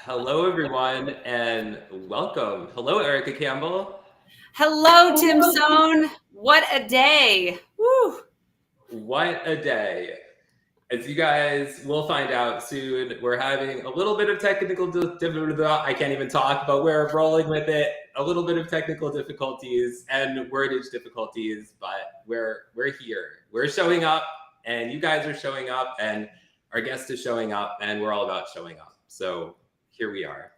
Hello, everyone, and welcome. Hello, Erica Campbell. Hello, Tim Sohn. What a day. Woo. What a day. As you guys will find out soon, we're having a little bit of technical difficulties. I can't even talk, but we're rolling with it. A little bit of technical difficulties and wordage difficulties, but we're here. We're showing up, and you guys are showing up, and our guest is showing up, and we're all about showing up. So here we are.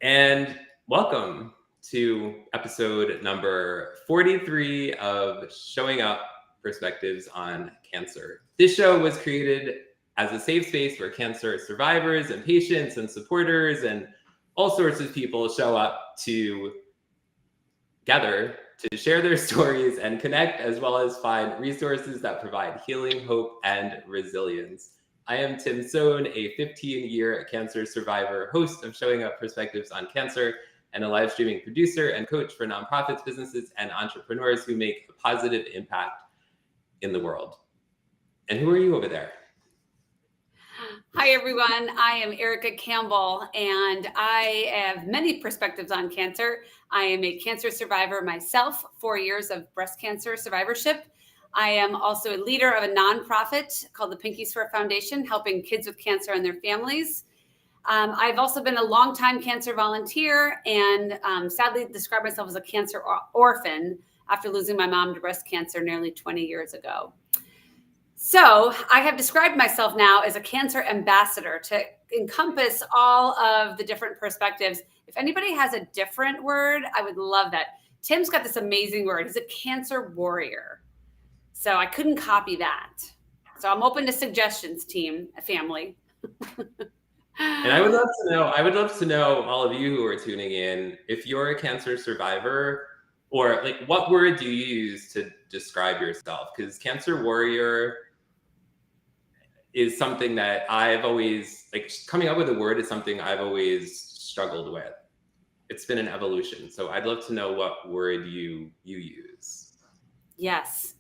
And welcome to episode number 43 of Showing Up Perspectives on Cancer. This show was created as a safe space where cancer survivors and patients and supporters and all sorts of people show up together to share their stories and connect, as well as find resources that provide healing, hope, and resilience. I am Tim Sohn, a 15-year cancer survivor, host of Showing Up Perspectives on Cancer, and a live streaming producer and coach for nonprofits, businesses, and entrepreneurs who make a positive impact in the world. And who are you over there? Hi, everyone. I am Erica Campbell, and I have many perspectives on cancer. I am a cancer survivor myself, 4 years of breast cancer survivorship. I am also a leader of a nonprofit called the Pinky Swear Foundation, helping kids with cancer and their families. I've also been a longtime cancer volunteer and sadly describe myself as a cancer orphan after losing my mom to breast cancer nearly 20 years ago. So I have described myself now as a cancer ambassador to encompass all of the different perspectives. If anybody has a different word, I would love that. Tim's got this amazing word. He's a cancer warrior. So I couldn't copy that. So I'm open to suggestions, team, family. And I would love to know all of you who are tuning in, if you're a cancer survivor, or like what word do you use to describe yourself? Because cancer warrior is something that I've always, coming up with a word is something I've always struggled with. It's been an evolution. So I'd love to know what word you use. Yes.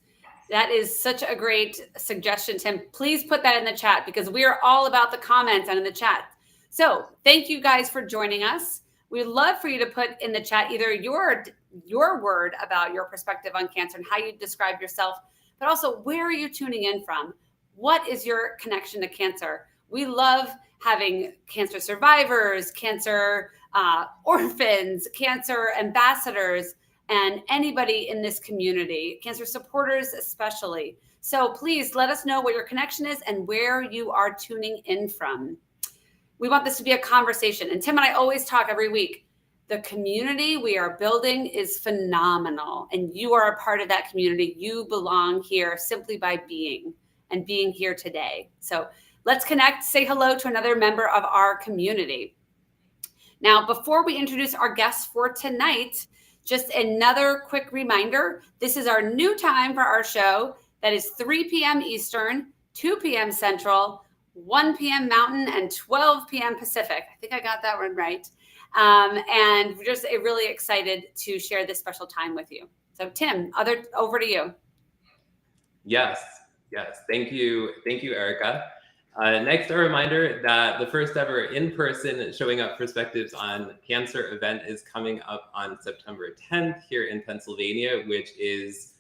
That is such a great suggestion, Tim. Please put that in the chat because we are all about the comments and in the chat. So thank you guys for joining us. We'd love for you to put in the chat either your word about your perspective on cancer and how you describe yourself, but also where are you tuning in from? What is your connection to cancer? We love having cancer survivors, cancer orphans, cancer ambassadors, and anybody in this community, cancer supporters especially. So please let us know what your connection is and where you are tuning in from. We want this to be a conversation. And Tim and I always talk every week. The community we are building is phenomenal. And you are a part of that community. You belong here simply by being here today. So let's connect, say hello to another member of our community. Now, before we introduce our guests for tonight, just another quick reminder, this is our new time for our show. That is 3 p.m. Eastern, 2 p.m. Central, 1 p.m. Mountain, and 12 p.m. Pacific. I think I got that one right. And we're just really excited to share this special time with you. So Tim, over to you. Yes. Thank you, Erica. Next, a reminder that the first ever in-person Showing Up Perspectives on Cancer event is coming up on September 10th here in Pennsylvania, which is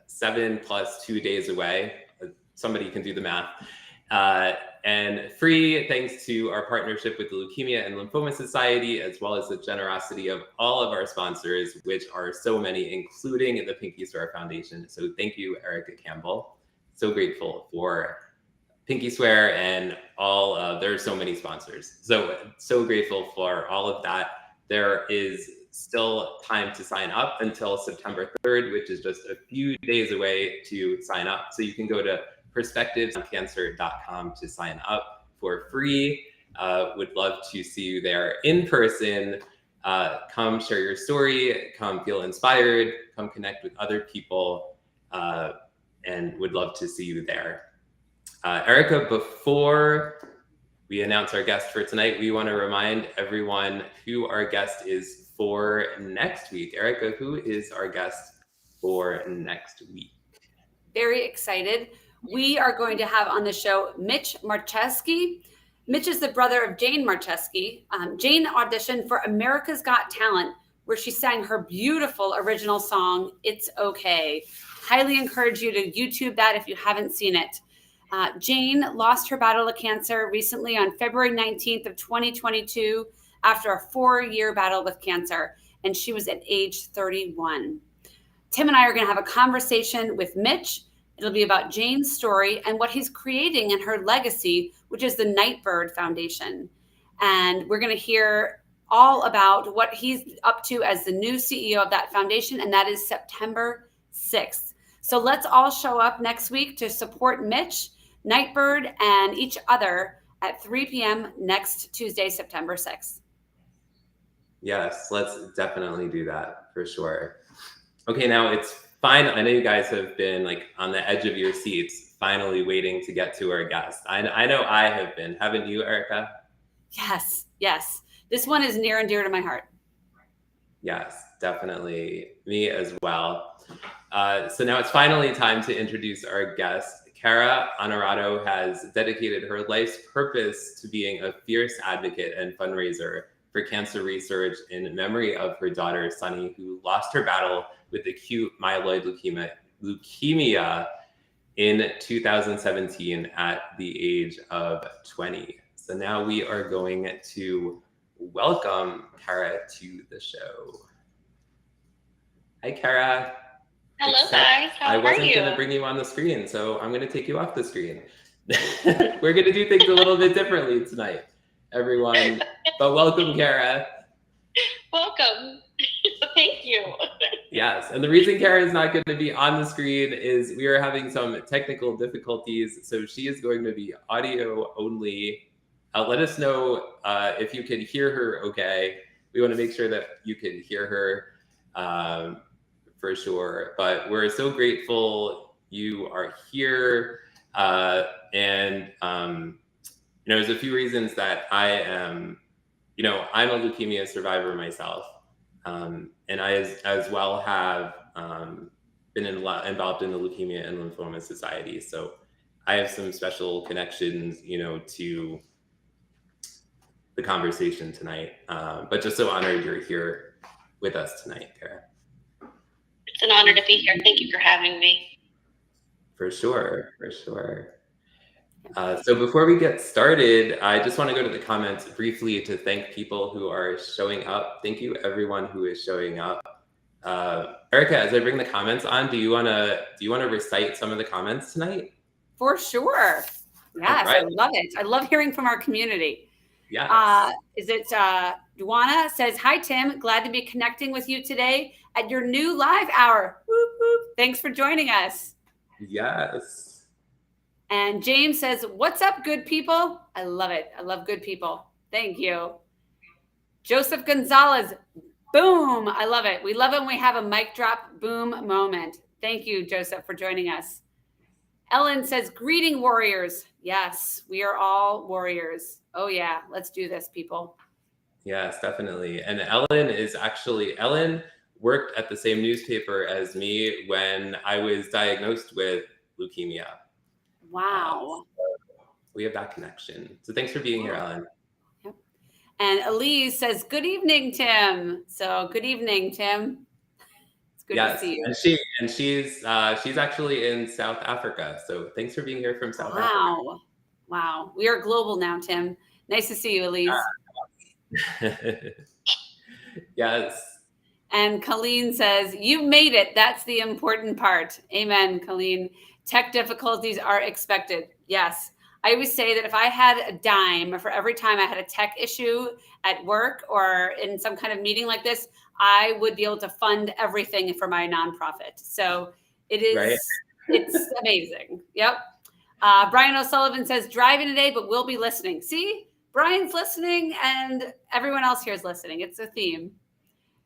7 plus 2 days away. Somebody can do the math. And free, thanks to our partnership with the Leukemia and Lymphoma Society, as well as the generosity of all of our sponsors, which are so many, including the Pinky Swear Foundation. So thank you, Erica Campbell. So grateful for Pinky Swear and there are so many sponsors. So grateful for all of that. There is still time to sign up until September 3rd, which is just a few days away to sign up. So you can go to perspectivesoncancer.com to sign up for free. Would love to see you there in person. Come share your story, come feel inspired, come connect with other people. And would love to see you there. Erica, before we announce our guest for tonight, we want to remind everyone who our guest is for next week. Erica, who is our guest for next week? Very excited. We are going to have on the show Mitch Marcheski. Mitch is the brother of Jane Marcheski. Jane auditioned for America's Got Talent, where she sang her beautiful original song, It's Okay. Highly encourage you to YouTube that if you haven't seen it. Jane lost her battle of cancer recently on February 19th of 2022 after a 4-year battle with cancer, and she was at age 31. Tim and I are going to have a conversation with Mitch. It'll be about Jane's story and what he's creating in her legacy, which is the Nightbird Foundation. And we're going to hear all about what he's up to as the new CEO of that foundation, and that is September 6th. So let's all show up next week to support Mitch, Nightbird, and each other at 3 p.m. next Tuesday, September 6th. Yes, let's definitely do that for sure. Okay, now it's fine. I know you guys have been like on the edge of your seats, finally waiting to get to our guest. I know I have been. Haven't you, Erica? Yes, yes. This one is near and dear to my heart. Yes, definitely. Me as well. So now it's finally time to introduce our guest. Kara Onorato has dedicated her life's purpose to being a fierce advocate and fundraiser for cancer research in memory of her daughter, Sonny, who lost her battle with acute myeloid leukemia in 2017 at the age of 20. So now we are going to welcome Kara to the show. Hi, Kara. Hello, guys. How are you? I wasn't going to bring you on the screen, so I'm going to take you off the screen. We're going to do things a little bit differently tonight, everyone. But welcome, Kara. Welcome. Thank you. Yes, and the reason Kara is not going to be on the screen is we are having some technical difficulties, so she is going to be audio only. Let us know if you can hear her okay. We want to make sure that you can hear her for sure. But we're so grateful you are here. And there's a few reasons that I am, I'm a leukemia survivor myself. And I as well have been involved in the Leukemia and Lymphoma Society. So I have some special connections, to the conversation tonight. But just so honored you're here with us tonight, Kara. It's an honor to be here. Thank you for having me. For sure, for sure. So before we get started, I just want to go to the comments briefly to thank people who are showing up. Thank you, everyone who is showing up. Erica, as I bring the comments on, do you want to recite some of the comments tonight? For sure. Yes, right. I love it. I love hearing from our community. Yeah. Is it Duana says, hi, Tim. Glad to be connecting with you today at your new live hour. Whoop, whoop. Thanks for joining us. Yes. And James says, what's up, good people? I love it. I love good people. Thank you. Joseph Gonzalez, boom. I love it. We love it when we have a mic drop boom moment. Thank you, Joseph, for joining us. Ellen says, greeting warriors. Yes, we are all warriors. Oh yeah, let's do this, people. Yes, definitely. And Ellen worked at the same newspaper as me when I was diagnosed with leukemia. Wow. So we have that connection. So thanks for being here, Ellen. Yep. And Elise says, good evening, Tim. So good evening, Tim. It's good to see you. And she's actually in South Africa. So thanks for being here from South Africa. Wow. We are global now, Tim. Nice to see you, Elise. Yes. And Colleen says, you made it. That's the important part. Amen, Colleen. Tech difficulties are expected. Yes. I always say that if I had a dime for every time I had a tech issue at work or in some kind of meeting like this, I would be able to fund everything for my nonprofit. So it is, right? It's amazing. Yep. Brian O'Sullivan says, driving today, but we'll be listening. See, Brian's listening and everyone else here is listening. It's a theme.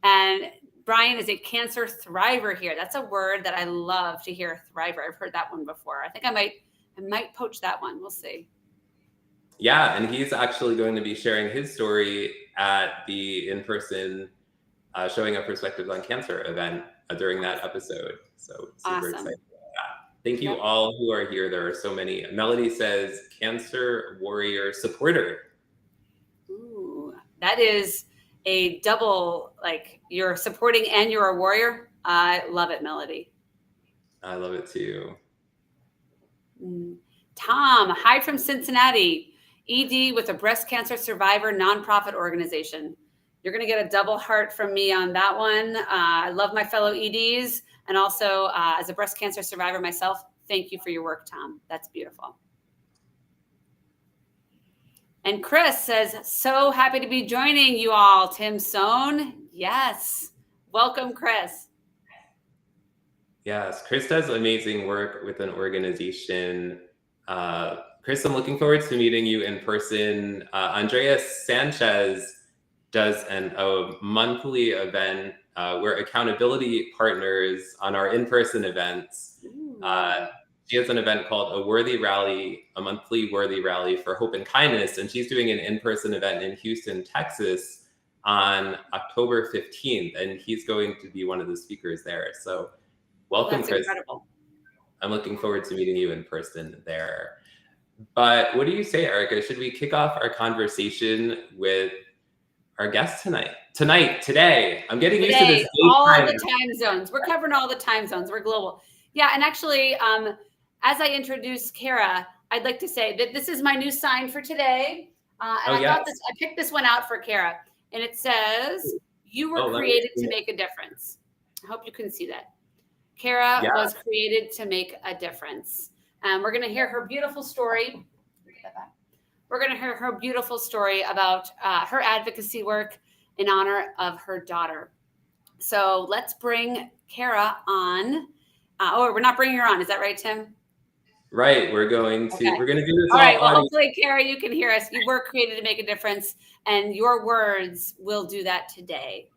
And Brian is a cancer thriver here. That's a word that I love to hear, thriver. I've heard that one before. I think I might poach that one. We'll see. Yeah, and he's actually going to be sharing his story at the in-person Showing Up Perspectives on Cancer event during that episode. So super excited about that. Thank you all who are here. There are so many. Melody says, cancer warrior supporter. Ooh, that is a double, like you're supporting and you're a warrior. I love it, Melody. I love it too. Tom, hi from Cincinnati. ED with a breast cancer survivor nonprofit organization. You're going to get a double heart from me on that one. I love my fellow EDs. And also, as a breast cancer survivor myself, thank you for your work, Tom. That's beautiful. And Chris says, so happy to be joining you all. Tim Sohn. Yes. Welcome, Chris. Yes, Chris does amazing work with an organization. Chris, I'm looking forward to meeting you in person. Andreas Sanchez does a monthly event. We're accountability partners on our in-person events. She has an event called A Worthy Rally, a monthly worthy rally for hope and kindness. And she's doing an in-person event in Houston, Texas on October 15th. And he's going to be one of the speakers there. So welcome, That's Chris. Incredible. I'm looking forward to meeting you in person there. But what do you say, Erica? Should we kick off our conversation with our guest tonight? Today. I'm getting used to this. All the time zones. We're covering all the time zones. We're global. Yeah, and actually, as I introduce Kara, I'd like to say that this is my new sign for today. I picked this one out for Kara, and it says, "You were created to make a difference." I hope you can see that. Kara was created to make a difference. We're going to hear her beautiful story. We're going to hear her beautiful story about her advocacy work in honor of her daughter. So let's bring Kara on. We're not bringing her on. Is that right, Tim? Right. We're going to do this. All right. Well, hopefully, Kara, you can hear us. You were created to make a difference, and your words will do that today.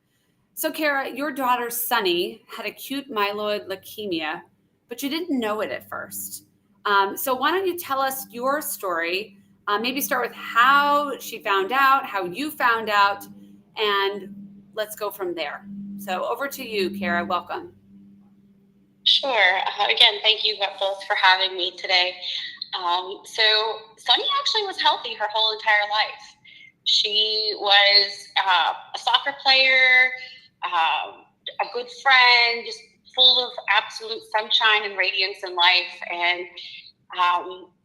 So, Kara, your daughter, Sonny, had acute myeloid leukemia, but you didn't know it at first. So why don't you tell us your story? Maybe start with how she found out, how you found out, and let's go from there. So over to you, Kara. Welcome. Sure. Again, thank you both for having me today. So Sonny actually was healthy her whole entire life. She was a soccer player, a good friend, just full of absolute sunshine and radiance in life. And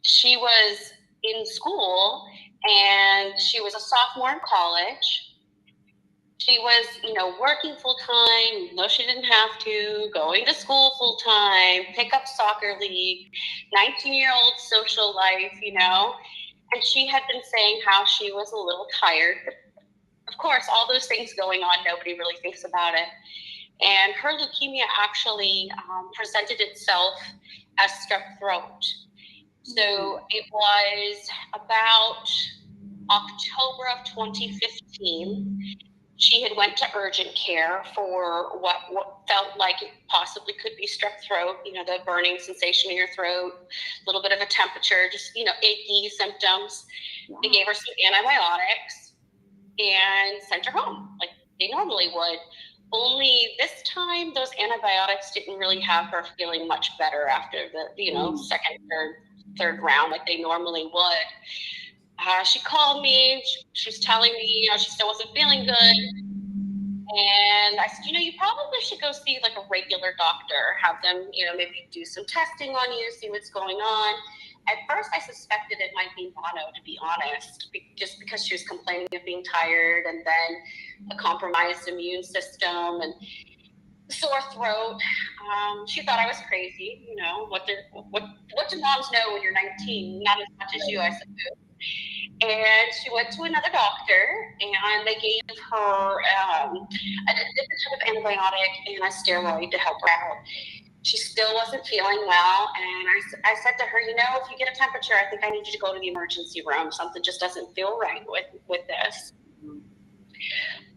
she was in school, and she was a sophomore in college. She was, working full time. No, she didn't have to. Going to school full time, pick up soccer league, 19-year-old social life, And she had been saying how she was a little tired. Of course, all those things going on, nobody really thinks about it. And her leukemia actually presented itself as strep throat. So it was about October of 2015. She had went to urgent care for what felt like it possibly could be strep throat, the burning sensation in your throat, a little bit of a temperature, just, achy symptoms. Wow. They gave her some antibiotics and sent her home like they normally would. Only this time, those antibiotics didn't really have her feeling much better after the, second, third round like they normally would. She called me. She was telling me, she still wasn't feeling good. And I said, you probably should go see like a regular doctor, have them, maybe do some testing on you, see what's going on. At first, I suspected it might be mono, to be honest, just because she was complaining of being tired, and then a compromised immune system and sore throat. She thought I was crazy. What do moms know when you're 19? Not as much as you, I suppose. And she went to another doctor, and they gave her a different type of antibiotic and a steroid to help her out. She still wasn't feeling well, and I said to her, if you get a temperature, I think I need you to go to the emergency room. Something just doesn't feel right with this.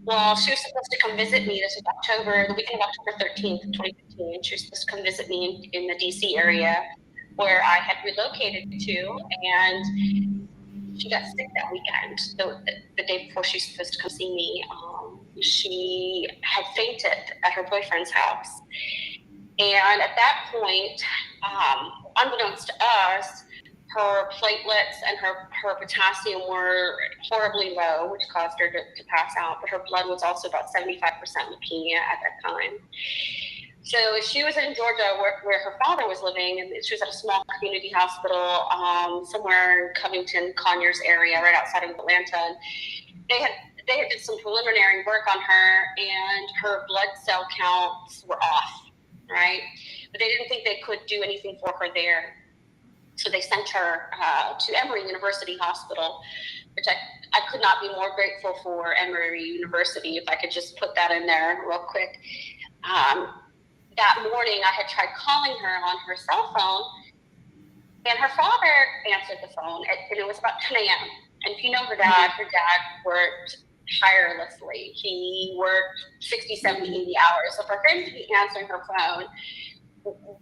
Well, she was supposed to come visit me. This was the weekend of October 13th, 2015. She was supposed to come visit me in the DC area where I had relocated to, and she got sick that weekend. So the day before she was supposed to come see me, she had fainted at her boyfriend's house. And at that point, unbeknownst to us, her platelets and her potassium were horribly low, which caused her to pass out. But her blood was also about 75% leukemia at that time. So she was in Georgia where her father was living, and she was at a small community hospital somewhere in Covington, Conyers area, right outside of Atlanta. And they had did some preliminary work on her, and her blood cell counts were off, right? But they didn't think they could do anything for her there. So they sent her to Emory University Hospital, which I could not be more grateful for Emory University, if I could just put that in there real quick. That morning, I had tried calling her on her cell phone, and her father answered the phone, and it was about 10 a.m. And if you know her dad worked tirelessly. He worked 60, 70, 80 hours. So for him to be answering her phone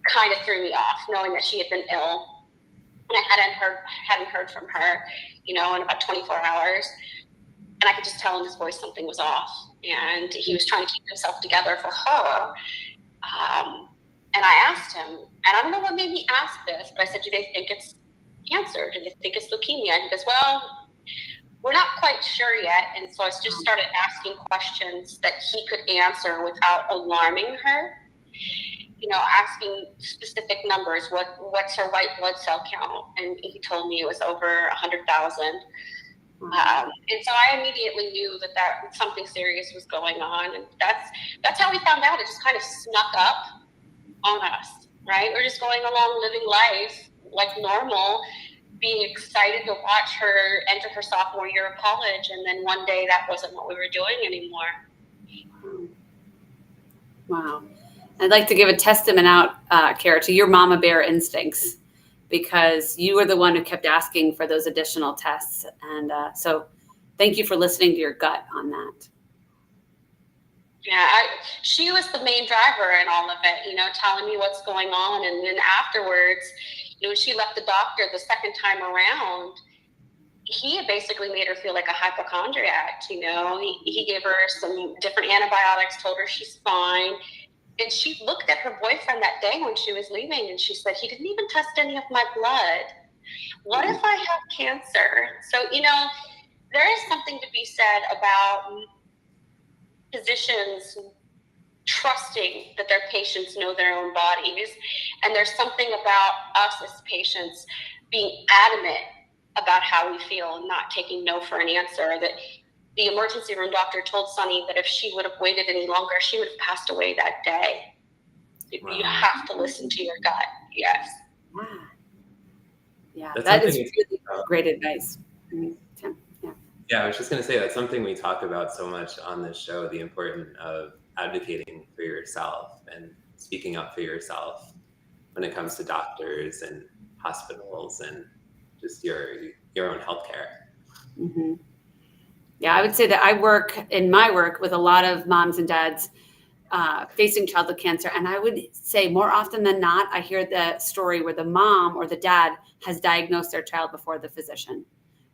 kind of threw me off, knowing that she had been ill. And I hadn't heard from her, in about 24 hours. And I could just tell in his voice something was off. And he was trying to keep himself together for her. And I asked him, and I don't know what made me ask this, but I said, do they think it's cancer? Do they think it's leukemia? And he goes, well, we're not quite sure yet. And so I just started asking questions that he could answer without alarming her. Asking specific numbers. What's her white blood cell count? And he told me it was over 100,000. And so I immediately knew that something serious was going on. And that's how we found out. It just kind of snuck up on us, right? We're just going along living life like normal, being excited to watch her enter her sophomore year of college. And then one day that wasn't what we were doing anymore. Wow. I'd like to give a testament out, Kara, to your mama bear instincts, because you were the one who kept asking for those additional tests. And so thank you for listening to your gut on that. Yeah, she was the main driver in all of it, telling me what's going on. And then afterwards, when she left the doctor the second time around, he had basically made her feel like a hypochondriac. He gave her some different antibiotics, told her she's fine. And she looked at her boyfriend that day when she was leaving, and she said, he didn't even test any of my blood. What if I have cancer? So, there is something to be said about physicians trusting that their patients know their own bodies. And there's something about us as patients being adamant about how we feel and not taking no for an answer. That the emergency room doctor told Sonny that if she would have waited any longer, she would have passed away that day. Wow. You have to listen to your gut. Yes. Yeah, that is really great advice. Tim. Yeah, I was just going to say that's something we talk about so much on this show, the importance of advocating for yourself and speaking up for yourself when it comes to doctors and hospitals and just your own healthcare. Mm-hmm. Yeah, I would say that I work in my work with a lot of moms and dads facing childhood cancer. And I would say more often than not, I hear the story where the mom or the dad has diagnosed their child before the physician.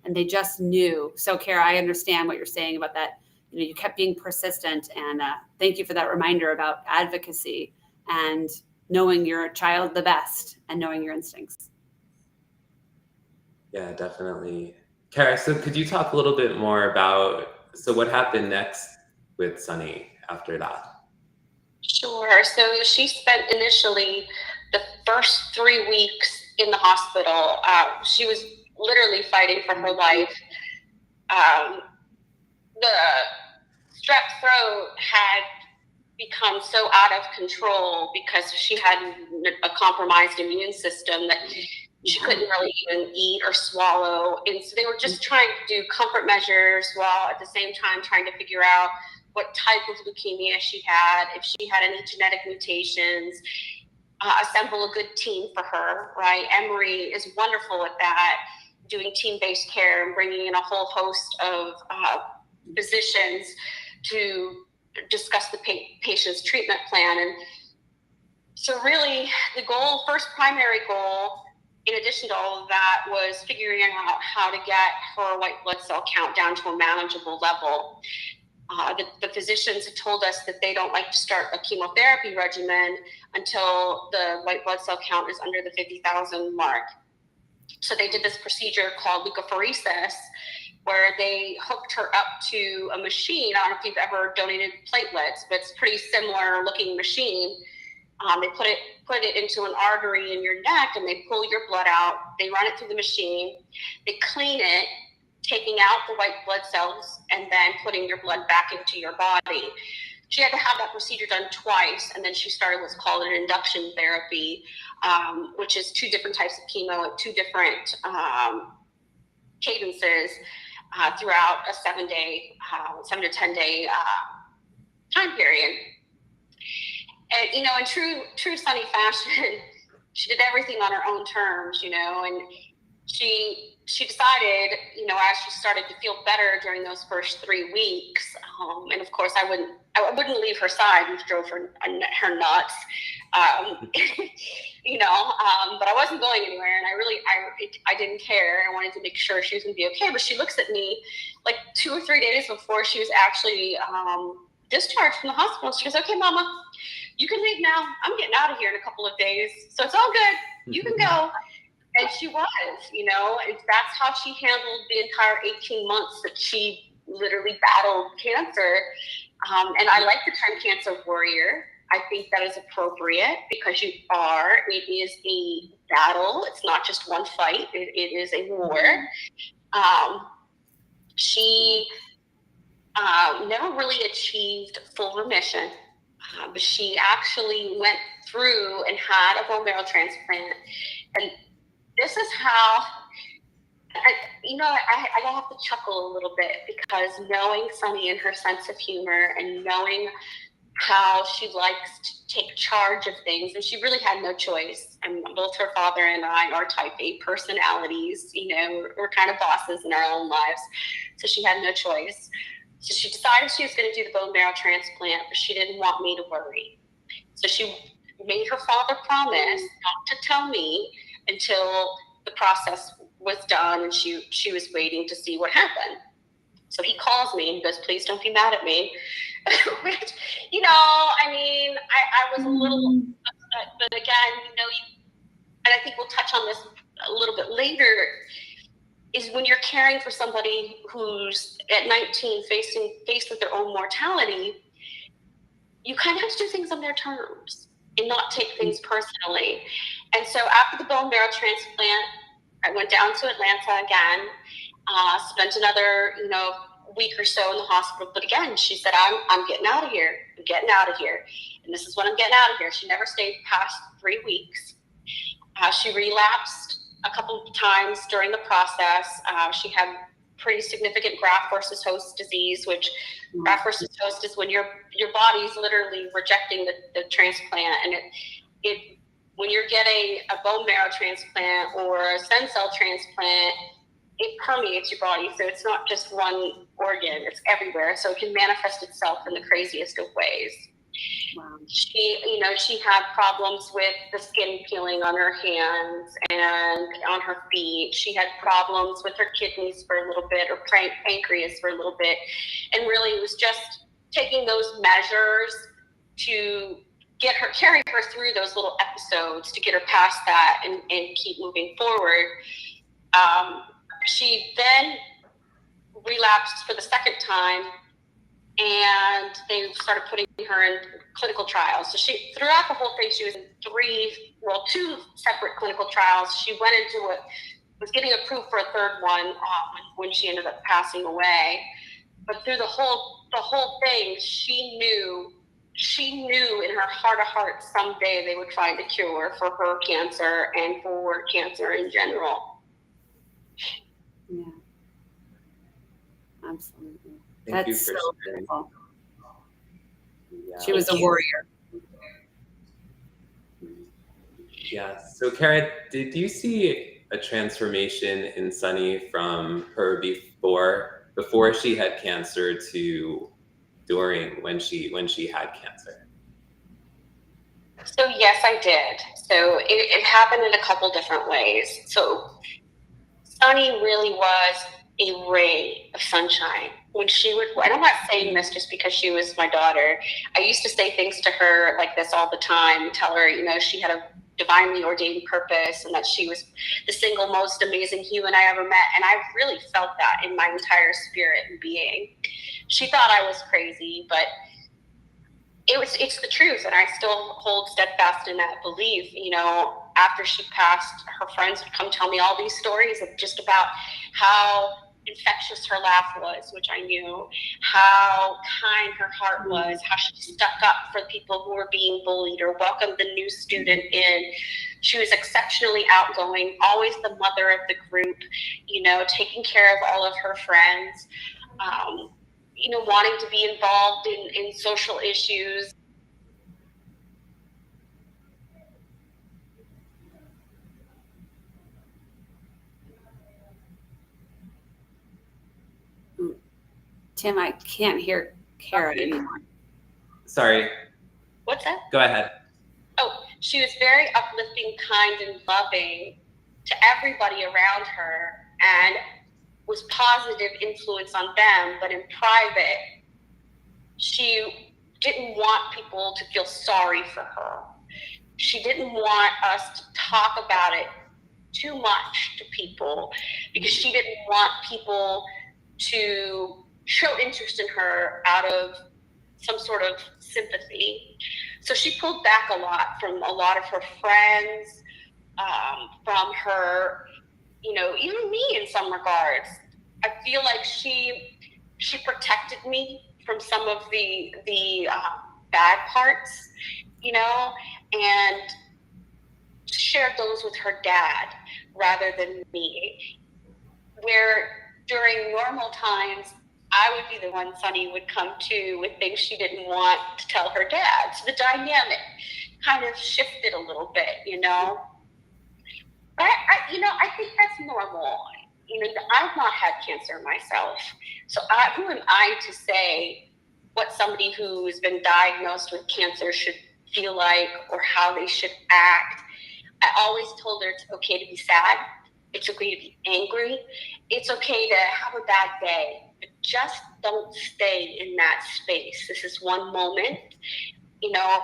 And they just knew. So, Kara, I understand what you're saying about that. You kept being persistent. And thank you for that reminder about advocacy and knowing your child the best and knowing your instincts. Yeah, definitely. Kara, so could you talk a little bit more about, what happened next with Sonny after that? Sure. So she spent initially the first 3 weeks in the hospital. She was literally fighting for her life. The strep throat had become so out of control because she had a compromised immune system that she couldn't really even eat or swallow. And so they were just trying to do comfort measures while at the same time trying to figure out what type of leukemia she had, if she had any genetic mutations, assemble a good team for her, right? Emory is wonderful at that, doing team-based care and bringing in a whole host of physicians to discuss the patient's treatment plan. And so really the first primary goal, in addition to all of that, was figuring out how to get her white blood cell count down to a manageable level. The physicians had told us that they don't like to start a chemotherapy regimen until the white blood cell count is under the 50,000 mark. So they did this procedure called leukapheresis, where they hooked her up to a machine. I don't know if you've ever donated platelets, but it's a pretty similar looking machine. They put it into an artery in your neck, and they pull your blood out. They run it through the machine. They clean it, taking out the white blood cells and then putting your blood back into your body. She had to have that procedure done twice, and then she started what's called an induction therapy, which is 2 different types of chemo at 2 different cadences throughout a 7 to 10 day time period. And, you know, in true Sonny fashion, she did everything on her own terms, you know, and she decided, you know, as she started to feel better during those first 3 weeks, and of course I wouldn't leave her side, which drove her nuts, you know, but I wasn't going anywhere, and I didn't care. I wanted to make sure she was going to be okay. But she looks at me like 2 or 3 days before she was actually discharged from the hospital. She goes, "Okay, Mama, you can leave now. I'm getting out of here in a couple of days, so it's all good. You can go." And she was, you know, and that's how she handled the entire 18 months that she literally battled cancer. And I like the term cancer warrior. I think that is appropriate because you are. It is a battle. It's not just one fight. It is a war. She never really achieved full remission, but she actually went through and had a bone marrow transplant. And this is how, I have to chuckle a little bit because knowing Sonny and her sense of humor and knowing how she likes to take charge of things, and she really had no choice. And both her father and I are type A personalities, you know, we're kind of bosses in our own lives. So she had no choice. So she decided she was going to do the bone marrow transplant, but she didn't want me to worry. So she made her father promise not to tell me until the process was done and she was waiting to see what happened. So he calls me and goes, "Please don't be mad at me." Which, you know, I mean, I was a little upset, but again, you know, and I think we'll touch on this a little bit later, is when you're caring for somebody who's at 19 faced with their own mortality, you kind of have to do things on their terms and not take things personally. And so after the bone marrow transplant, I went down to Atlanta again, spent another, you know, week or so in the hospital. But again, she said, I'm getting out of here. I'm getting out of here. And this is when I'm getting out of here. She never stayed past 3 weeks. She relapsed a couple of times during the process. She had pretty significant graft versus host disease, which graft versus host is when your body's literally rejecting the transplant. And it when you're getting a bone marrow transplant or a stem cell transplant, it permeates your body. So it's not just one organ, it's everywhere. So it can manifest itself in the craziest of ways. Wow. She had problems with the skin peeling on her hands and on her feet. She had problems with her kidneys for a little bit, or pancreas for a little bit. And really it was just taking those measures to carry her through those little episodes to get her past that and keep moving forward. She then relapsed for the second time, and they started putting her in clinical trials. So throughout the whole thing, she was in 2 separate clinical trials. She went into it, was getting approved for a third one when she ended up passing away. But through the whole thing, she knew in her heart of hearts someday they would find a cure for her cancer and for cancer in general. Yeah, absolutely. Thank you That's for so sharing. beautiful. Yeah. She was a warrior. Yeah. So, Kara, did you see a transformation in Sonny from her before she had cancer to during when she had cancer? So yes, I did. So it happened in a couple different ways. So Sonny really was a ray of sunshine. When she would, and I'm not saying this just because she was my daughter. I used to say things to her like this all the time, tell her, you know, she had a divinely ordained purpose and that she was the single most amazing human I ever met. And I really felt that in my entire spirit and being. She thought I was crazy, but it's the truth, and I still hold steadfast in that belief. You know, after she passed, her friends would come tell me all these stories of just about how infectious her laugh was, which I knew, how kind her heart was, how she stuck up for people who were being bullied or welcomed the new student in. She was exceptionally outgoing, always the mother of the group, you know, taking care of all of her friends. You know, wanting to be involved in social issues. Tim, I can't hear Kara anymore. Sorry. What's that? Go ahead. Oh, she was very uplifting, kind, and loving to everybody around her, and was positive influence on them. But in private, she didn't want people to feel sorry for her. She didn't want us to talk about it too much to people, because she didn't want people to show interest in her out of some sort of sympathy. So she pulled back a lot from a lot of her friends, from her, you know, even me in some regards. I feel like she protected me from some of the bad parts, you know, and shared those with her dad rather than me. Where during normal times, I would be the one Sonny would come to with things she didn't want to tell her dad. So the dynamic kind of shifted a little bit, you know. But I think that's normal. You know, I've not had cancer myself, so who am I to say what somebody who's been diagnosed with cancer should feel like or how they should act? I always told her it's okay to be sad. It's okay to be angry. It's okay to have a bad day, but just don't stay in that space. This is one moment. You know,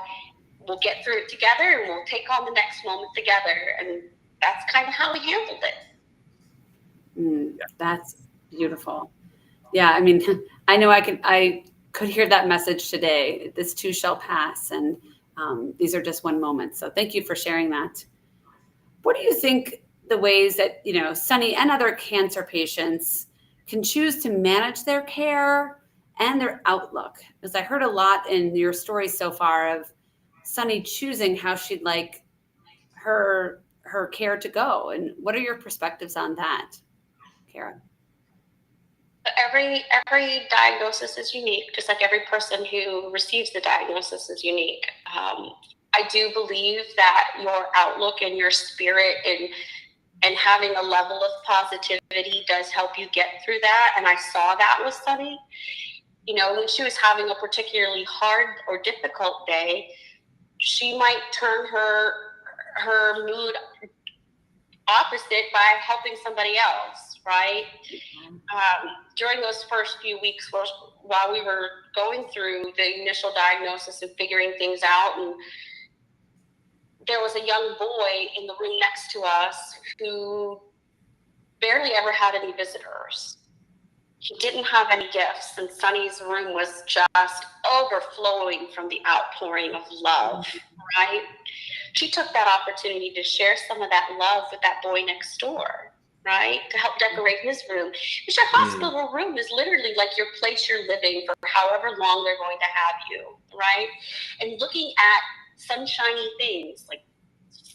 we'll get through it together and we'll take on the next moment together. And that's kind of how we handled it. That's beautiful. Yeah, I mean, I know I could hear that message today. This too shall pass, and these are just one moment. So thank you for sharing that. What do you think the ways that, you know, Sonny and other cancer patients can choose to manage their care and their outlook? Because I heard a lot in your story so far of Sonny choosing how she'd like her care to go. And what are your perspectives on that, Kara? Every diagnosis is unique, just like every person who receives the diagnosis is unique. I do believe that your outlook and your spirit and having a level of positivity does help you get through that. And I saw that with Sonny. You know, when she was having a particularly hard or difficult day, she might turn her mood opposite by helping somebody else, right? During those first few weeks while we were going through the initial diagnosis and figuring things out, and there was a young boy in the room next to us who barely ever had any visitors. He didn't have any gifts, and Sonny's room was just overflowing from the outpouring of love, right? She took that opportunity to share some of that love with that boy next door, right? To help decorate his room. Because your hospital room is literally like your place you're living for however long they're going to have you, right? And looking at sunshiny things like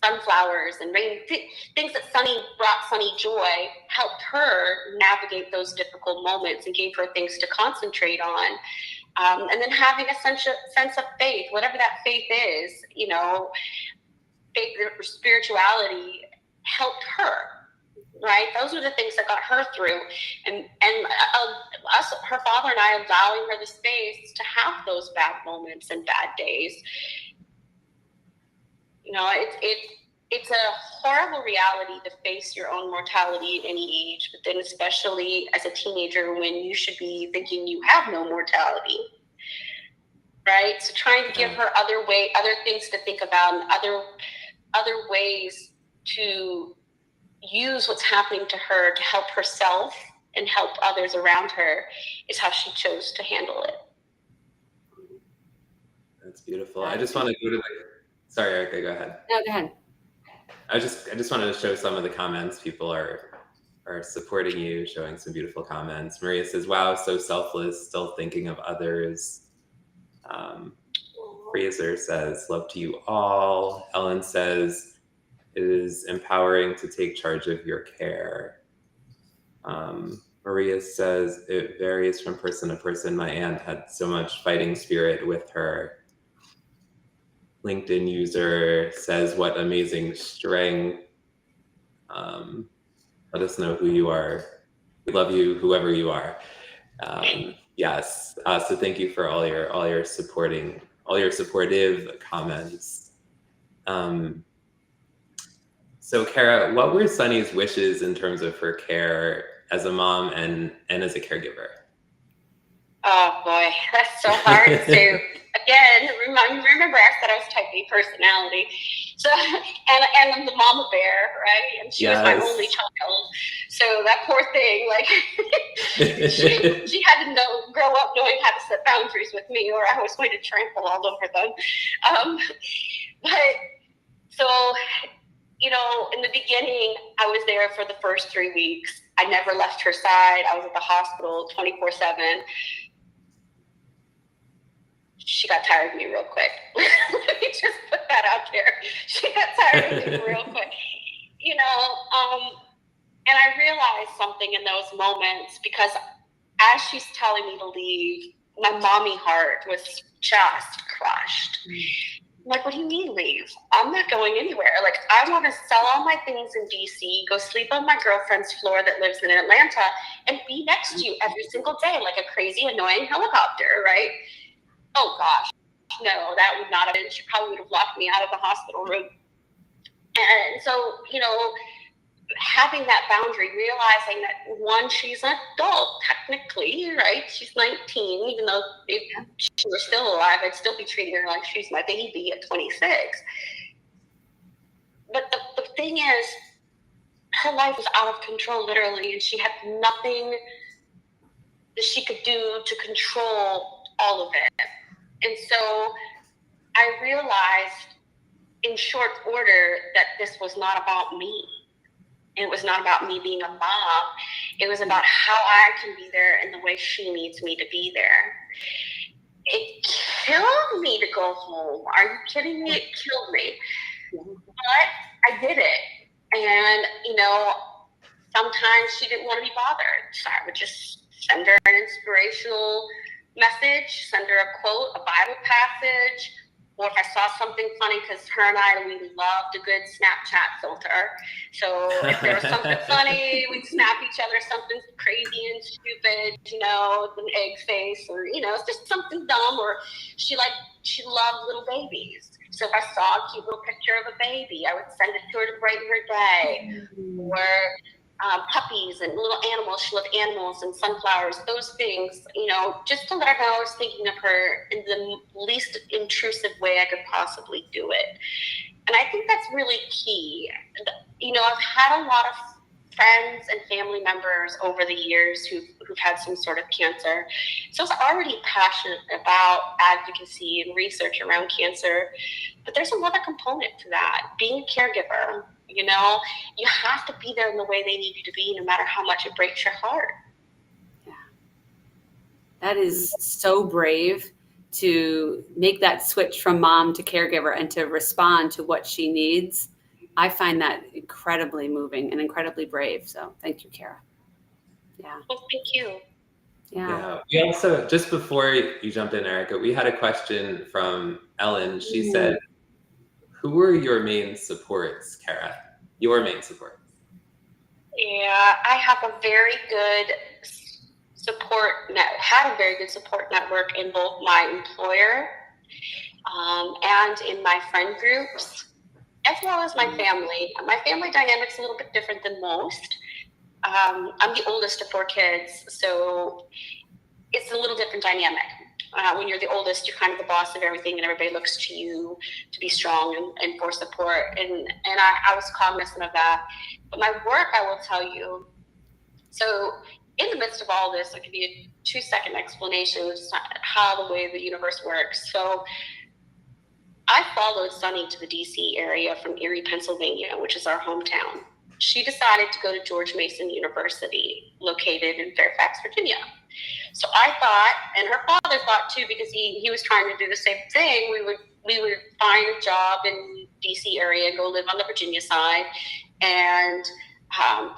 sunflowers and rain, things that brought Sonny joy, helped her navigate those difficult moments and gave her things to concentrate on. And then having a sense of faith, whatever that faith is, you know, faith or spirituality helped her, right? Those are the things that got her through. And us, her father and I, allowing her the space to have those bad moments and bad days. You know, it's a horrible reality to face your own mortality at any age, but then especially as a teenager when you should be thinking you have no mortality, right? So trying to give her other things to think about, and other ways to use what's happening to her to help herself and help others around her is how she chose to handle it. That's beautiful. I just want to go to sorry, Erica, go ahead. No, go ahead. I just wanted to show some of the comments. People are supporting you, showing some beautiful comments. Maria says, wow, so selfless, still thinking of others. Fraser says, love to you all. Ellen says, it is empowering to take charge of your care. Maria says, it varies from person to person. My aunt had so much fighting spirit with her. LinkedIn user says, what amazing strength. Let us know who you are. We love you, whoever you are. Yes. So thank you for all your supportive comments. So Kara, what were Sonny's wishes in terms of her care as a mom and as a caregiver? Oh boy, that's so hard to. Again, remember I said I was type A personality, so and I'm the mama bear, right? And she was my only child, so that poor thing, like she had to grow up knowing how to set boundaries with me, or I was going to trample all over them. But so, you know, in the beginning, I was there for the first 3 weeks. I never left her side. I was at the hospital 24/7. She got tired of me real quick. Let me just put that out there. She got tired of me real quick. You know, and I realized something in those moments, because as she's telling me to leave, my mommy heart was just crushed. I'm like, what do you mean leave? I'm not going anywhere. Like, I want to sell all my things in DC, go sleep on my girlfriend's floor that lives in Atlanta, and be next to you every single day like a crazy, annoying helicopter, right? Oh gosh, no, that would not have been. She probably would have locked me out of the hospital room. And so, you know, having that boundary, realizing that, one, she's an adult technically, right? She's 19, even though if she were still alive, I'd still be treating her like she's my baby at 26. But the thing is, her life was out of control, literally, and she had nothing that she could do to control all of it. And so I realized in short order that this was not about me. It was not about me being a mom. It was about how I can be there in the way she needs me to be there. It killed me to go home. Are you kidding me? It killed me. But I did it. And, you know, sometimes she didn't want to be bothered. So I would just send her an inspirational message, send her a quote, a Bible passage, or if I saw something funny, because her and I, we loved a good Snapchat filter. So if there was something funny, we'd snap each other something crazy and stupid, you know, with an egg face, or, you know, it's just something dumb. Or she loved little babies. So if I saw a cute little picture of a baby, I would send it to her to brighten her day. Or puppies and little animals. She loved animals and sunflowers, those things, you know, just to let her know I was thinking of her in the least intrusive way I could possibly do it. And I think that's really key. You know, I've had a lot of friends and family members over the years who've had some sort of cancer. So I was already passionate about advocacy and research around cancer. But there's another component to that, being a caregiver. You know, you have to be there in the way they need you to be, no matter how much it breaks your heart. Yeah. That is so brave to make that switch from mom to caregiver and to respond to what she needs. I find that incredibly moving and incredibly brave. So thank you, Kara. Yeah. Well, thank you. Yeah. We also, just before you jumped in, Erica, we had a question from Ellen. She said, who were your main supports, Kara? Your main supports? Yeah, I have a very good had a very good support network in both my employer and in my friend groups. as well as my family. My family dynamic's a little bit different than most. I'm the oldest of 4 kids, so it's a little different dynamic. When you're the oldest, you're kind of the boss of everything, and everybody looks to you to be strong and for support. And I was cognizant of that. But my work, I will tell you, so in the midst of all this, I'll give you a 2-second explanation of how the way the universe works. So I followed Sonny to the DC area from Erie, Pennsylvania, which is our hometown. She decided to go to George Mason University, located in Fairfax, Virginia. So I thought, and her father thought too, because he was trying to do the same thing, we would find a job in DC area, go live on the Virginia side, and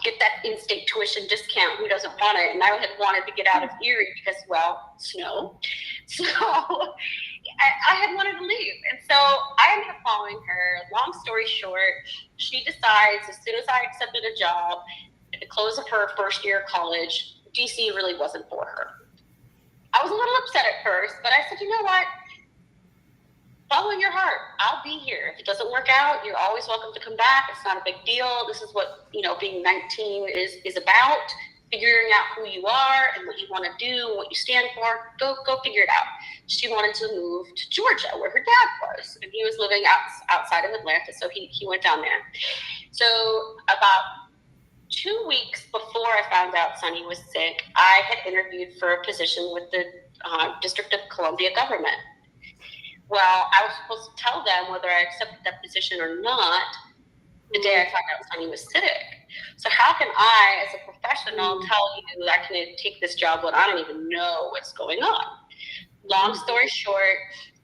get that in-state tuition discount. Who doesn't want it? And I had wanted to get out of Erie because, well, snow. So I had wanted to leave. And so I ended up following her. Long story short, she decides as soon as I accepted a job at the close of her first year of college, DC really wasn't for her. I was a little upset at first, but I said, you know what? Follow your heart. I'll be here. If it doesn't work out, you're always welcome to come back. It's not a big deal. This is what, being 19 is about. Figuring out who you are and what you want to do, what you stand for. Go figure it out. She wanted to move to Georgia, where her dad was, and he was living outside of Atlanta, so he went down there. So about 2 weeks before I found out Sonny was sick, I had interviewed for a position with the District of Columbia government. Well, I was supposed to tell them whether I accepted that position or not the day I found out Sonny was sick. So how can I, as a professional, tell you that I can take this job when I don't even know what's going on? Long story short,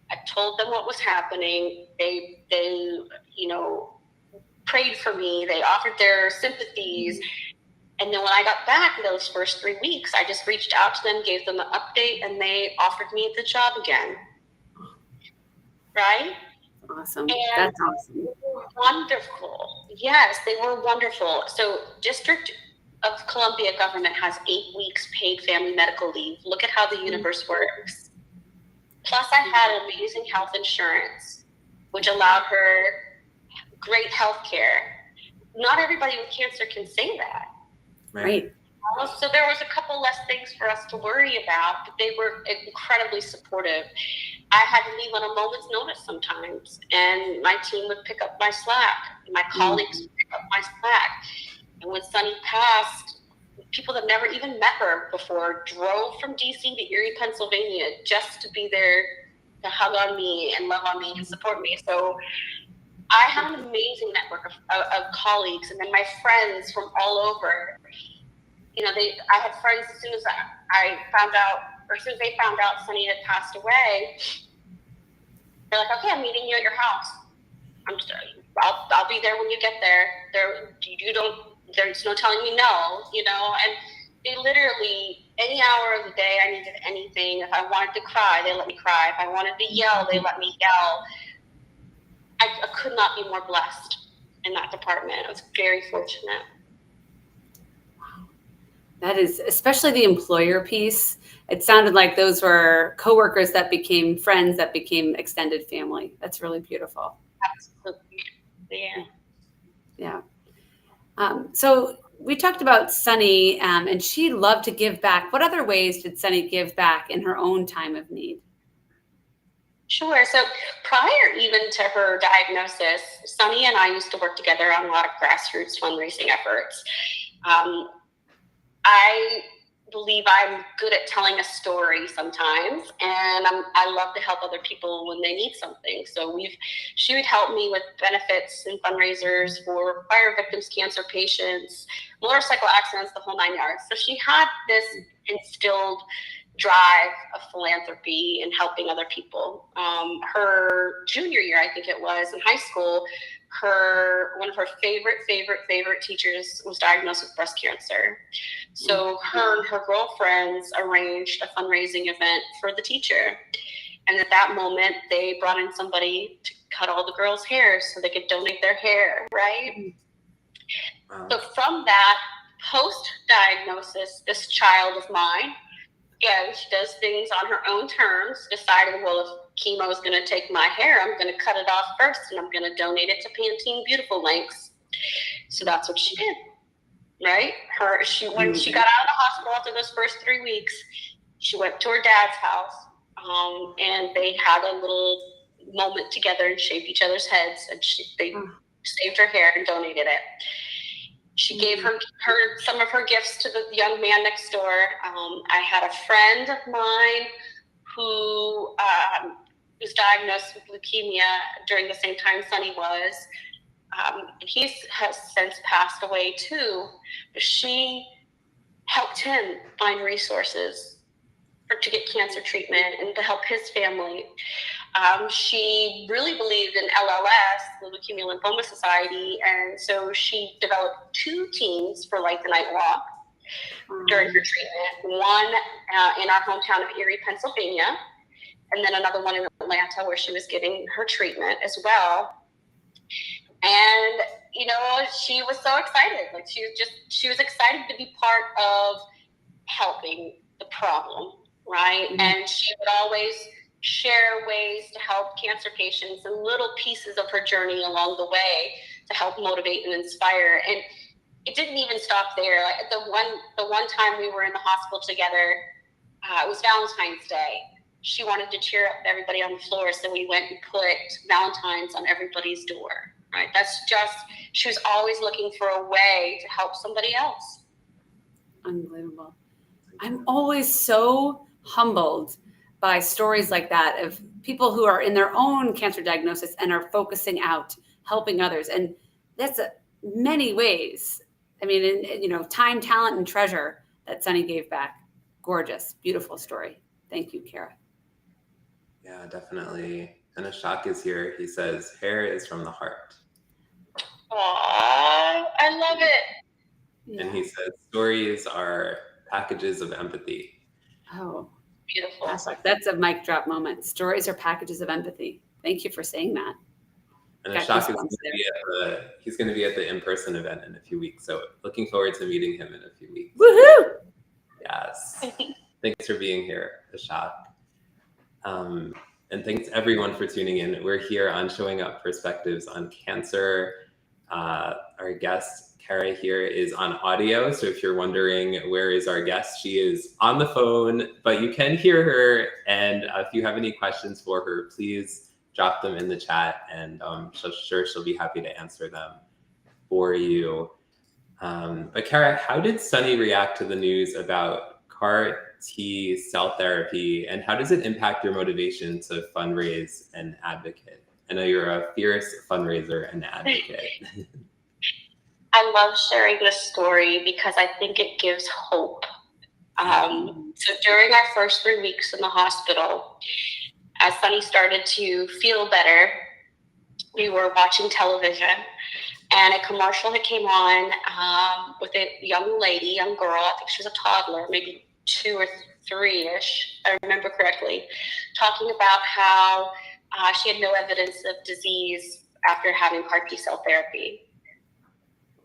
I told them what was happening. They prayed for me. They offered their sympathies. And then when I got back those first 3 weeks, I just reached out to them, gave them an update, and they offered me the job again. Right? Awesome. And that's awesome. they were wonderful. Yes, they were wonderful. So District of Columbia government has 8 weeks paid family medical leave. Look at how the universe works. Plus I had amazing health insurance, which allowed her great health care. Not everybody with cancer can say that. Right. So there was a couple less things for us to worry about, but they were incredibly supportive. I had to leave on a moment's notice sometimes, and my team would pick up my slack. My colleagues would pick up my slack. And when Sonny passed, people that never even met her before drove from DC to Erie, Pennsylvania, just to be there to hug on me and love on me and support me. So I have an amazing network of colleagues, and then my friends from all over. I had friends as soon as I found out, or as soon as they found out Sonny had passed away, they're like, okay, I'm meeting you at your house. I'll be there when you get there. There's no telling me no, and they literally, any hour of the day I needed anything. If I wanted to cry, they let me cry. If I wanted to yell, they let me yell. I could not be more blessed in that department. I was very fortunate. That is, especially the employer piece. It sounded like those were coworkers that became friends, that became extended family. That's really beautiful. Absolutely. Yeah. Yeah. So we talked about Sonny, and she loved to give back. What other ways did Sonny give back in her own time of need? Sure. So prior even to her diagnosis, Sonny and I used to work together on a lot of grassroots fundraising efforts. I believe I'm good at telling a story sometimes, and I love to help other people when they need something. So she would help me with benefits and fundraisers for fire victims, cancer patients, motorcycle accidents, the whole 9 yards. So she had this instilled drive of philanthropy and helping other people. Her junior year, I think it was, in high school, one of her favorite teachers was diagnosed with breast cancer. So her and her girlfriends arranged a fundraising event for the teacher. And at that moment, they brought in somebody to cut all the girls' hair so they could donate their hair, right? Wow. So from that, post-diagnosis, this child of mine, again, she does things on her own terms, decided, well, chemo is going to take my hair. I'm going to cut it off first, and I'm going to donate it to Pantene Beautiful Lengths. So that's what she did, right? When she got out of the hospital after those first 3 weeks, she went to her dad's house, and they had a little moment together and shaved each other's heads, and they saved her hair and donated it. She gave her some of her gifts to the young man next door. I had a friend of mine who was diagnosed with leukemia during the same time Sonny was. He has since passed away too. But she helped him find resources to get cancer treatment and to help his family. She really believed in LLS, the Leukemia Lymphoma Society, and so she developed 2 teams for Light the Night Walk during her treatment. One in our hometown of Erie, Pennsylvania, and then another one in Atlanta where she was getting her treatment as well. And, she was so excited. Like she was excited to be part of helping the problem, right? Mm-hmm. And she would always share ways to help cancer patients and little pieces of her journey along the way to help motivate and inspire. And it didn't even stop there. Like the one time we were in the hospital together, it was Valentine's Day. She wanted to cheer up everybody on the floor, so we went and put Valentines on everybody's door. Right? She was always looking for a way to help somebody else. Unbelievable. I'm always so humbled by stories like that of people who are in their own cancer diagnosis and are focusing out, helping others. And that's many ways. I mean, time, talent, and treasure that Sonny gave back. Gorgeous, beautiful story. Thank you, Kara. Yeah, definitely. And Ashok is here. He says, hair is from the heart. Aww, I love it. Yeah. And he says, stories are packages of empathy. Oh, beautiful. That's a mic drop moment. Stories are packages of empathy. Thank you for saying that. And Ashok is going to be at the in-person event in a few weeks. So looking forward to meeting him in a few weeks. Woohoo! Yes. Thanks for being here, Ashok. And thanks everyone for tuning in. We're here on Showing Up Perspectives on Cancer. Our guest, Kara, here is on audio. So if you're wondering where is our guest, she is on the phone, but you can hear her. And if you have any questions for her, please drop them in the chat, and she'll be happy to answer them for you. But Kara, how did Sonny react to the news about CAR T cell therapy, and how does it impact your motivation to fundraise and advocate? I know you're a fierce fundraiser and advocate. I love sharing this story because I think it gives hope. So during our first 3 weeks in the hospital, as Sonny started to feel better, we were watching television, and a commercial that came on with a young girl, I think she was a toddler, maybe 2 or 3-ish, I remember correctly, talking about how she had no evidence of disease after having CAR T cell therapy.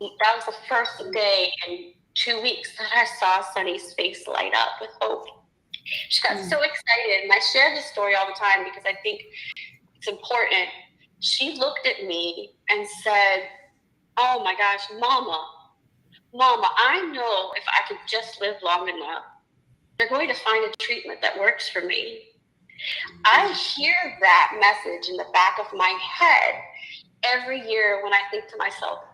That was the first day in 2 weeks that I saw Sonny's face light up with hope. She got so excited, and I share this story all the time because I think it's important. She looked at me and said, "Oh my gosh, Mama, I know if I could just live long enough, they're going to find a treatment that works for me." I hear that message in the back of my head every year when I think to myself,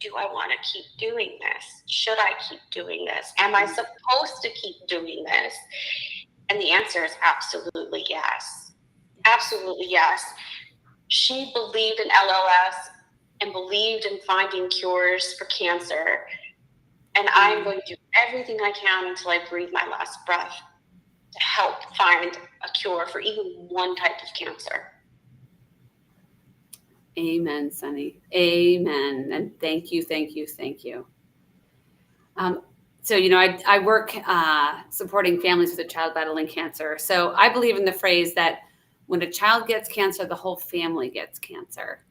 do I want to keep doing this? Should I keep doing this? Am I supposed to keep doing this? And the answer is absolutely yes. Absolutely yes. She believed in LLS and believed in finding cures for cancer. And I'm going to do everything I can until I breathe my last breath to help find a cure for even one type of cancer. Amen, Sonny. Amen. And thank you. So, I work supporting families with a child battling cancer. So I believe in the phrase that when a child gets cancer, the whole family gets cancer.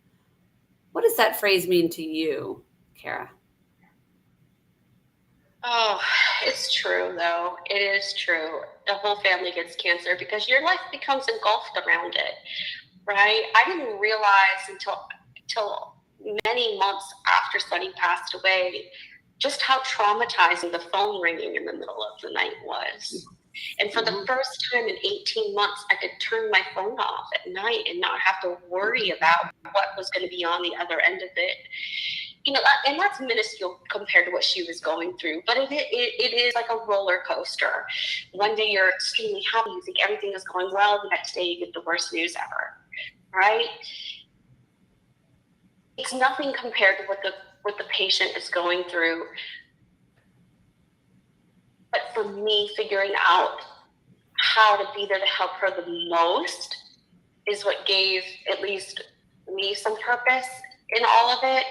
What does that phrase mean to you, Kara? Oh, It's true, though. It is true. The whole family gets cancer because your life becomes engulfed around it, right? I didn't realize until many months after Sonny passed away just how traumatizing the phone ringing in the middle of the night was. And for the first time in 18 months, I could turn my phone off at night and not have to worry about what was going to be on the other end of it. You know, and that's minuscule compared to what she was going through, but it is like a roller coaster. One day you're extremely happy, you think everything is going well, the next day you get the worst news ever, right? It's nothing compared to what the patient is going through. But for me, figuring out how to be there to help her the most is what gave at least me some purpose in all of it.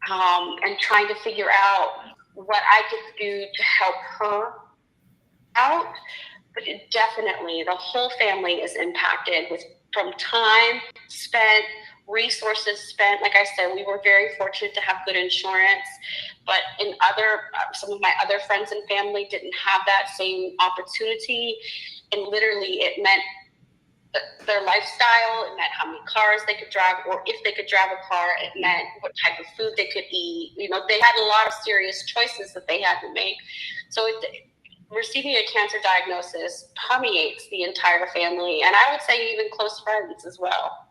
And trying to figure out what I could do to help her out. But definitely the whole family is impacted from time spent, resources spent. Like I said, we were very fortunate to have good insurance, but some of my other friends and family didn't have that same opportunity. And literally it meant their lifestyle, it meant how many cars they could drive, or if they could drive a car, it meant what type of food they could eat. You know, they had a lot of serious choices that they had to make. So receiving a cancer diagnosis permeates the entire family, and I would say even close friends as well.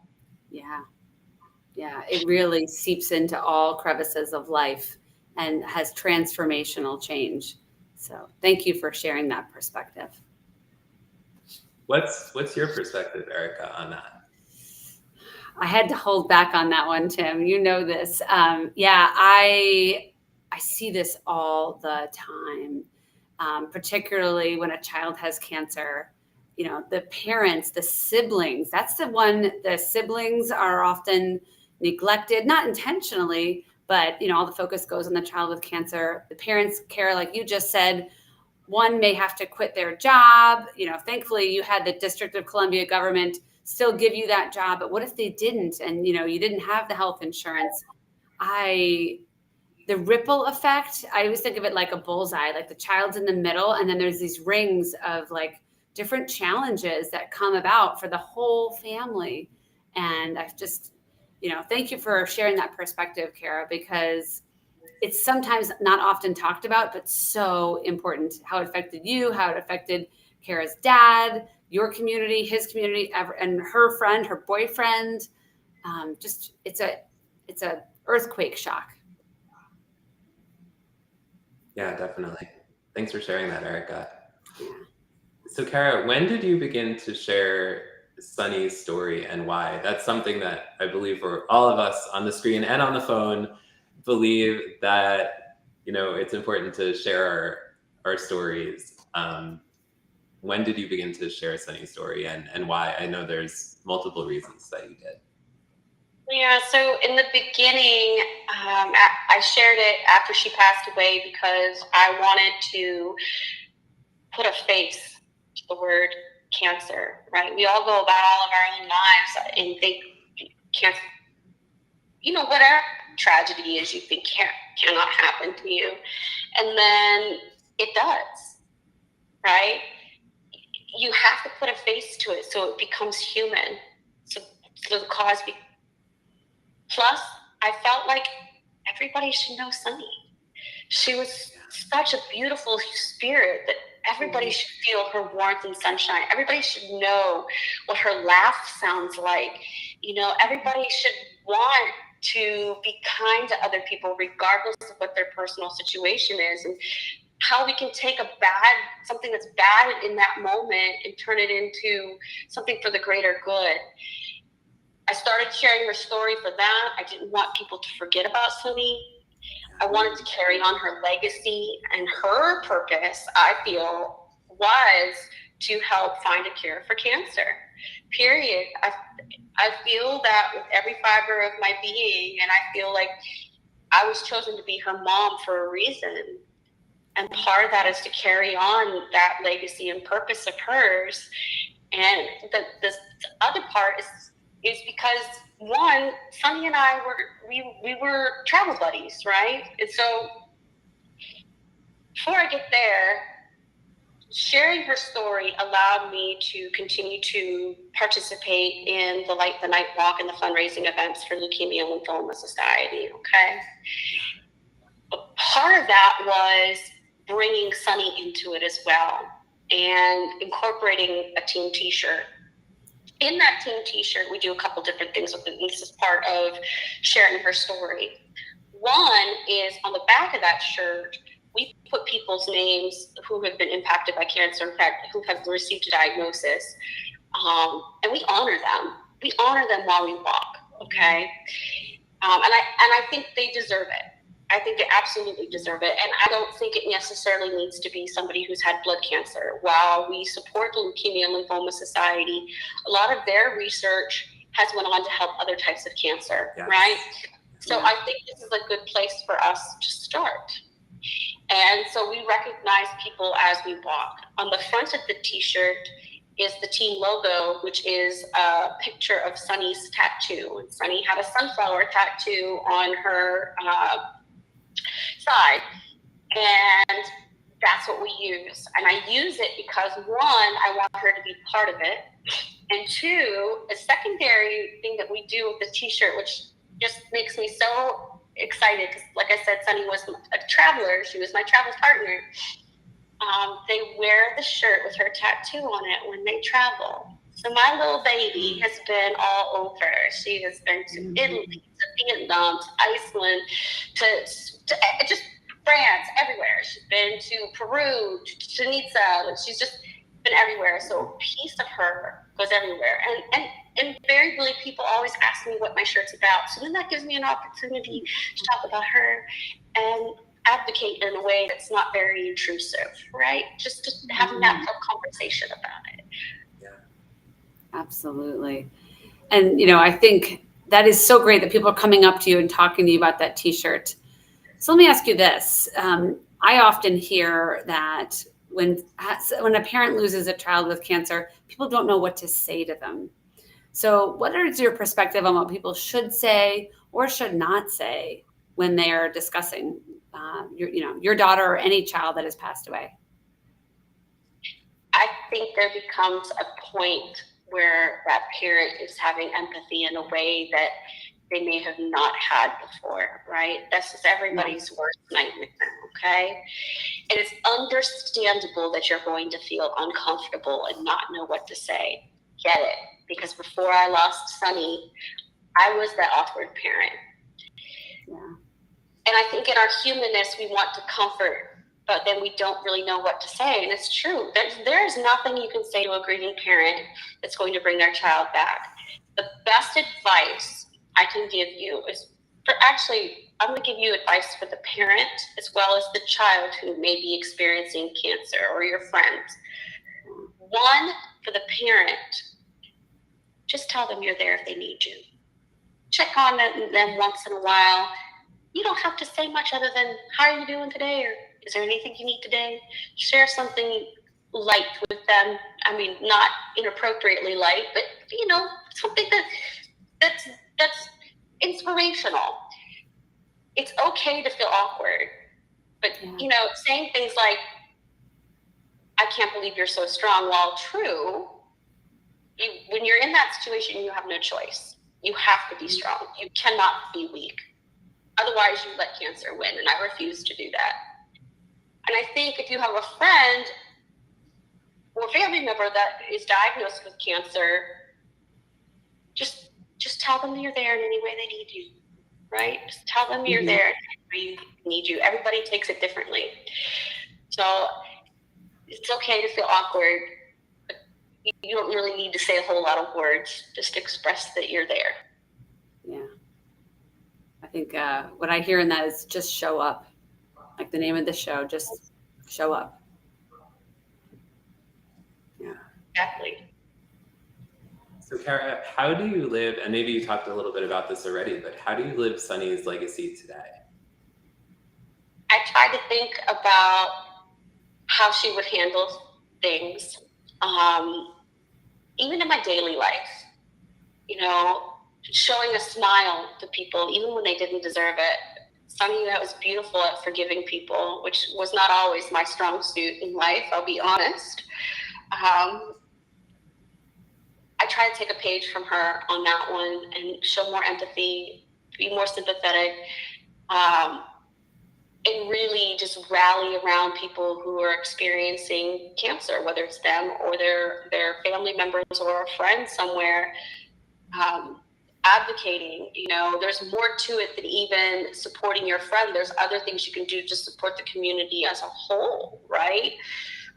Yeah, it really seeps into all crevices of life and has transformational change. So thank you for sharing that perspective. What's your perspective, Erica, on that? I had to hold back on that one, Tim. You know this. I see this all the time, particularly when a child has cancer. You know, the parents, the siblings, the siblings are often neglected, not intentionally, but, you know, all the focus goes on the child with cancer. The parents care, like you just said. One may have to quit their job. You know, thankfully you had the District of Columbia government still give you that job. But what if they didn't? And, you know, you didn't have the health insurance. The ripple effect, I always think of it like a bullseye, like the child's in the middle. And then there's these rings of like different challenges that come about for the whole family. And I've just, you know, thank you for sharing that perspective, Kara, because it's sometimes not often talked about, but so important. How it affected you, how it affected Kara's dad, your community, his community, and her friend, her boyfriend. It's a earthquake shock. Yeah, definitely. Thanks for sharing that, Erica. Yeah. So Kara, when did you begin to share Sonny's story and why? That's something that I believe for all of us on the screen and on the phone believe that, you know, it's important to share our stories. When did you begin to share Sonny's story and why? I know there's multiple reasons that you did. Yeah, so in the beginning, I shared it after she passed away because I wanted to put a face to the word cancer, right? We all go about all of our own lives and think cancer, you know, whatever tragedy is you think cannot happen to you. And then it does, right? You have to put a face to it so it becomes human. So the cause Plus, I felt like everybody should know Sonny. She was such a beautiful spirit that everybody should feel her warmth and sunshine. Everybody should know what her laugh sounds like. You know, everybody should want to be kind to other people regardless of what their personal situation is, and how we can take something that's bad in that moment and turn it into something for the greater good. I started sharing her story for that. I didn't want people to forget about Sonny. I wanted to carry on her legacy, and her purpose, I feel, was to help find a cure for cancer, period. I feel that with every fiber of my being, and I feel like I was chosen to be her mom for a reason. And part of that is to carry on that legacy and purpose of hers. And the other part is because, one, Sonny and I were travel buddies, right? And so before I get there, sharing her story allowed me to continue to participate in the Light the Night Walk and the fundraising events for Leukemia and Lymphoma Society, okay? But part of that was bringing Sonny into it as well and incorporating a team t-shirt. In that team t-shirt, we do a couple different things with it. This is part of sharing her story. One is on the back of that shirt, we put people's names who have been impacted by cancer, in fact, who have received a diagnosis, and we honor them. We honor them while we walk, okay? And I think they deserve it. I think they absolutely deserve it. And I don't think it necessarily needs to be somebody who's had blood cancer. While we support the Leukemia and Lymphoma Society, a lot of their research has went on to help other types of cancer, yes. Right? So I think this is a good place for us to start. And so we recognize people as we walk. On the front of the t-shirt is the team logo, which is a picture of Sonny's tattoo. Sonny had a sunflower tattoo on her side, and that's what we use. And I use it because, one, I want her to be part of it, and two, a secondary thing that we do with the t-shirt, which just makes me so excited, because like I said, Sonny was a traveler. She was my travel partner. They wear the shirt with her tattoo on it when they travel. So my little baby has been all over. She has been to Italy, to Vietnam, to Iceland, to just France, everywhere. She's been to Peru, to Nizza. She's just been everywhere. So a piece of her goes everywhere. And invariably, people always ask me what my shirt's about. So then that gives me an opportunity to talk about her and advocate in a way that's not very intrusive, right? Just having that conversation about it. Yeah, absolutely. And, you know, I think that is so great that people are coming up to you and talking to you about that t-shirt. So let me ask you this. I often hear that when a parent loses a child with cancer, people don't know what to say to them. So what is your perspective on what people should say or should not say when they are discussing your daughter or any child that has passed away? I think there becomes a point where that parent is having empathy in a way that they may have not had before, right? That's just everybody's worst nightmare, okay? And it's understandable that you're going to feel uncomfortable and not know what to say. Get it? Because before I lost Sonny, I was that awkward parent. Yeah. And I think in our humanness, we want to comfort, but then we don't really know what to say. And it's true. There's nothing you can say to a grieving parent that's going to bring their child back. The best advice I can give you is I'm going to give you advice for the parent as well as the child who may be experiencing cancer or your friends. One, for the parent, just tell them you're there if they need you. Check on them once in a while. You don't have to say much other than, how are you doing today? Or is there anything you need today? Share something light with them. I mean, not inappropriately light, but, something that's inspirational. It's okay to feel awkward, but, saying things like, I can't believe you're so strong, while true, when you're in that situation, you have no choice. You have to be strong. You cannot be weak. Otherwise, you let cancer win, and I refuse to do that. And I think if you have a friend or family member that is diagnosed with cancer, just tell them you're there in any way they need you, right? Just tell them you're there in any way they need you. Everybody takes it differently. So it's okay to feel awkward, but you don't really need to say a whole lot of words. Just express that you're there. Yeah. I think what I hear in that is just show up. Like the name of the show, just show up. Yeah. Exactly. So Kara, how do you live, and maybe you talked a little bit about this already, but how do you live Sonny's legacy today? I try to think about how she would handle things, even in my daily life, showing a smile to people, even when they didn't deserve it. Sonny that was beautiful at forgiving people, which was not always my strong suit in life, I'll be honest. I try to take a page from her on that one and show more empathy, be more sympathetic, and really just rally around people who are experiencing cancer, whether it's them or their family members or a friend somewhere. Advocating, there's more to it than even supporting your friend. There's other things you can do to support the community as a whole, right?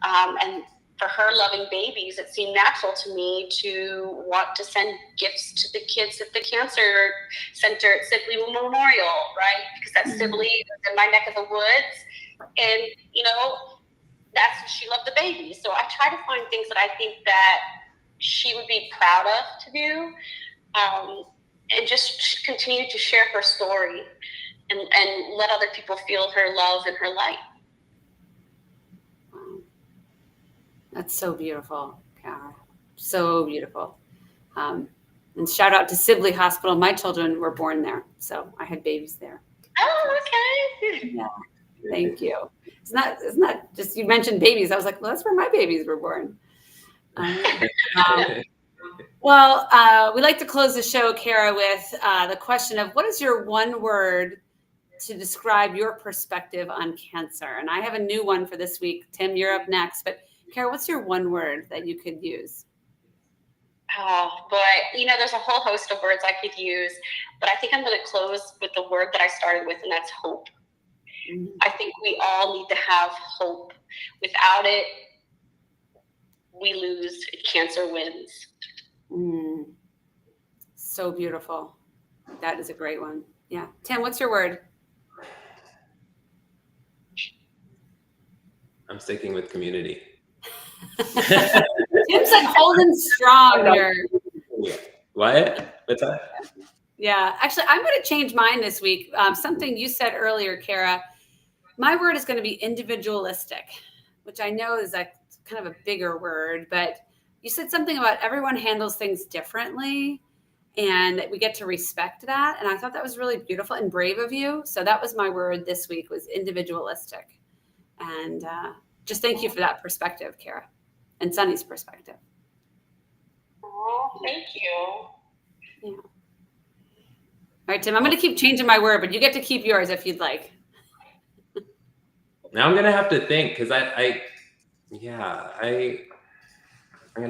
And for her loving babies, it seemed natural to me to want to send gifts to the kids at the cancer center at Sibley Memorial, right? Because that's Sibley, in my neck of the woods. And, she loved the babies. So I try to find things that I think that she would be proud of to do. And just continue to share her story and let other people feel her love and her light. That's so beautiful, Kara. So beautiful. And shout out to Sibley Hospital. My children were born there, so I had babies there. Oh, okay. Yeah, thank you. It's not just, you mentioned babies. I was like, well, that's where my babies were born. Well, we like to close the show, Kara, with the question of what is your one word to describe your perspective on cancer? And I have a new one for this week. Tim, you're up next. But Kara, what's your one word that you could use? Oh, boy. There's a whole host of words I could use, but I think I'm going to close with the word that I started with, and that's hope. Mm-hmm. I think we all need to have hope. Without it, we lose. Cancer wins. So beautiful. That is a great one. Yeah. Tim, what's your word? I'm sticking with community. Tim's like holding strong here. What? What's that? Yeah. Actually, I'm going to change mine this week. Something you said earlier, Kara. My word is going to be individualistic, which I know is like kind of a bigger word, but you said something about everyone handles things differently and we get to respect that. And I thought that was really beautiful and brave of you. So that was my word this week, was individualistic. And just thank you for that perspective, Kara, and Sonny's perspective. Oh, thank you. Yeah. All right, Tim, I'm going to keep changing my word, but you get to keep yours if you'd like. Now I'm going to have to think, because I'm going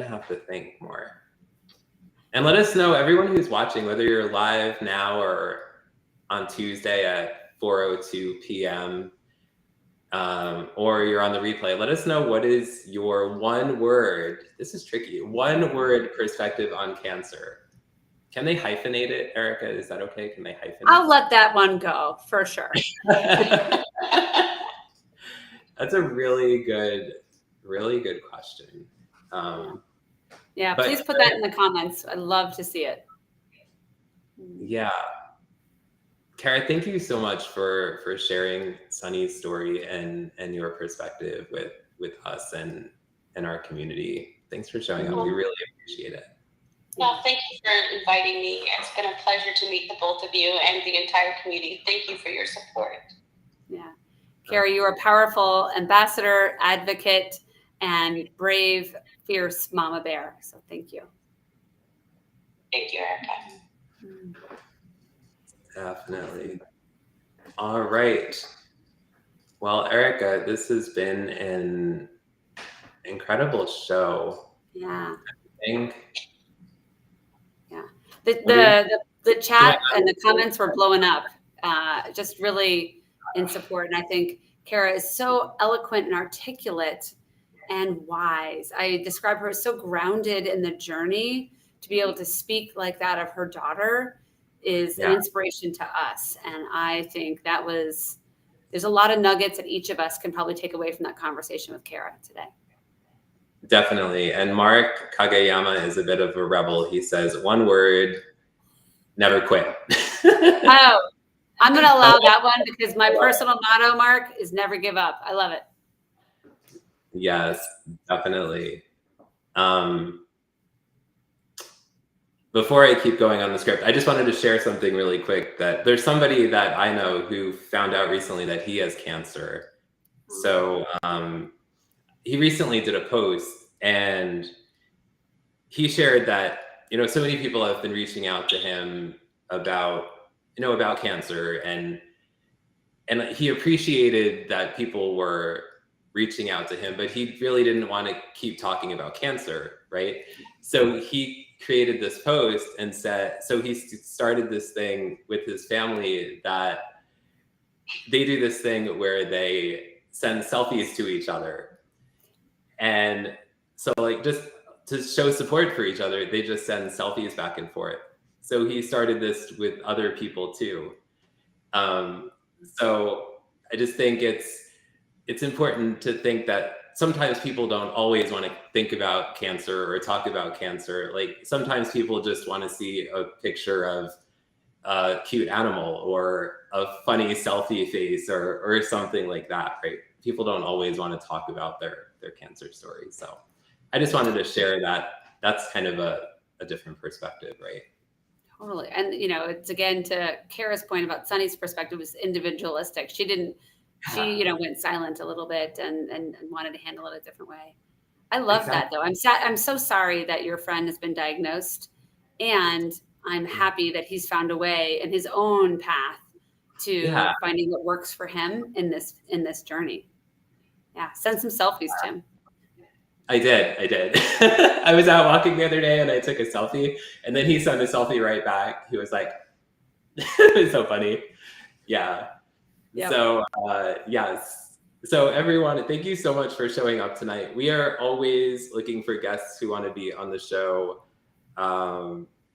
to have to think more. And let us know, everyone who's watching, whether you're live now or on Tuesday at 4:02 p.m. Or you're on the replay, let us know what is your one word. This is tricky. One word perspective on cancer. Can they hyphenate it, Erica? Is that okay? Can they hyphenate? I'll let that one go for sure. That's a really good question. Please put that in the comments. I'd love to see it. Yeah. Kara, thank you so much for sharing Sonny's story and your perspective with us and our community. Thanks for showing up. We really appreciate it. Well, thank you for inviting me. It's been a pleasure to meet the both of you and the entire community. Thank you for your support. Yeah. Kara, you're a powerful ambassador, advocate, and brave, fierce mama bear. So thank you. Thank you, Erica. Definitely. All right. Well, Erica, this has been an incredible show. Yeah. I think. Yeah. The chat and the comments were blowing up, just really in support. And I think Kara is so eloquent and articulate and wise. I describe her as so grounded in the journey. To be able to speak like that of her daughter is an inspiration to us. And I think there's a lot of nuggets that each of us can probably take away from that conversation with Kara today. Definitely. And Mark Kageyama is a bit of a rebel. He says, one word, never quit. Oh, I'm going to allow that one because my personal motto, Mark, is never give up. I love it. Yes, definitely. before I keep going on the script, I just wanted to share something really quick, that there's somebody that I know who found out recently that he has cancer. So he recently did a post, and he shared that, so many people have been reaching out to him about cancer, and he appreciated that people were reaching out to him, but he really didn't want to keep talking about cancer, right? So he created this post and said, so he started this thing with his family, that they do this thing where they send selfies to each other. And so just to show support for each other, they just send selfies back and forth. So he started this with other people too. So I just think it's important to think that sometimes people don't always want to think about cancer or talk about cancer. Sometimes people just want to see a picture of a cute animal or a funny selfie face or something like that, right? People don't always want to talk about their cancer story. So I just wanted to share that. That's kind of a different perspective, right? Totally. And, it's again to Kara's point about Sonny's perspective was individualistic. She went silent a little bit and wanted to handle it a different way. I love that though. I'm so sorry that your friend has been diagnosed, and I'm happy that he's found a way in his own path to finding what works for him in this journey. Yeah. Send some selfies, Tim. I did. I was out walking the other day and I took a selfie, and then he sent a selfie right back. He was like, it was so funny. Yeah. Yep. So, yes. So everyone, thank you so much for showing up tonight. We are always looking for guests who want to be on the show.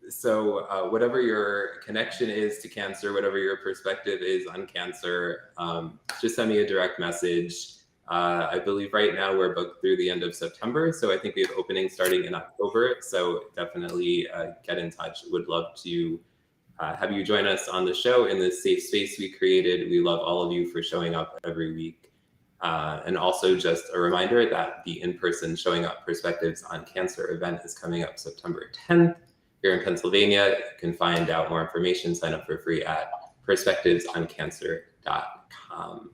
So whatever your connection is to cancer, whatever your perspective is on cancer, just send me a direct message. I believe right now we're booked through the end of September. So I think we have openings starting in October. So definitely get in touch. Would love to have you join us on the show in this safe space we created. We love all of you for showing up every week. And also just a reminder that the in-person Showing Up Perspectives on Cancer event is coming up September 10th here in Pennsylvania. You can find out more information, sign up for free at perspectivesoncancer.com.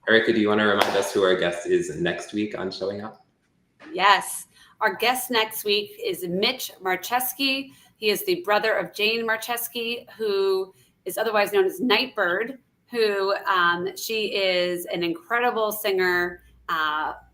Erica, do you want to remind us who our guest is next week on Showing Up? Yes. Our guest next week is Mitch Marcheski. He is the brother of Jane Marcheski, who is otherwise known as Nightbird, who she is an incredible singer,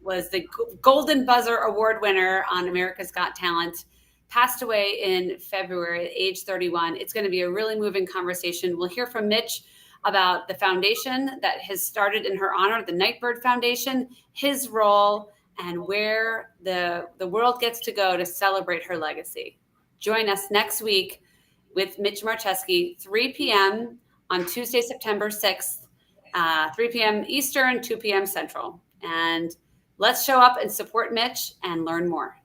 was the Golden Buzzer Award winner on America's Got Talent, passed away in February at age 31. It's going to be a really moving conversation. We'll hear from Mitch about the foundation that has started in her honor, the Nightbird Foundation, his role, and where the world gets to go to celebrate her legacy. Join us next week with Mitch Marcheski, 3 p.m. on Tuesday, September 6th, 3 p.m. Eastern, 2 p.m. Central. And let's show up and support Mitch and learn more.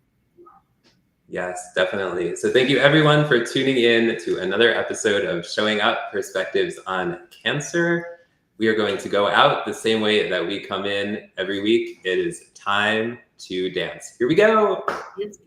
Yes, definitely. So thank you everyone for tuning in to another episode of Showing Up Perspectives on Cancer. We are going to go out the same way that we come in every week. It is time to dance. Here we go. It's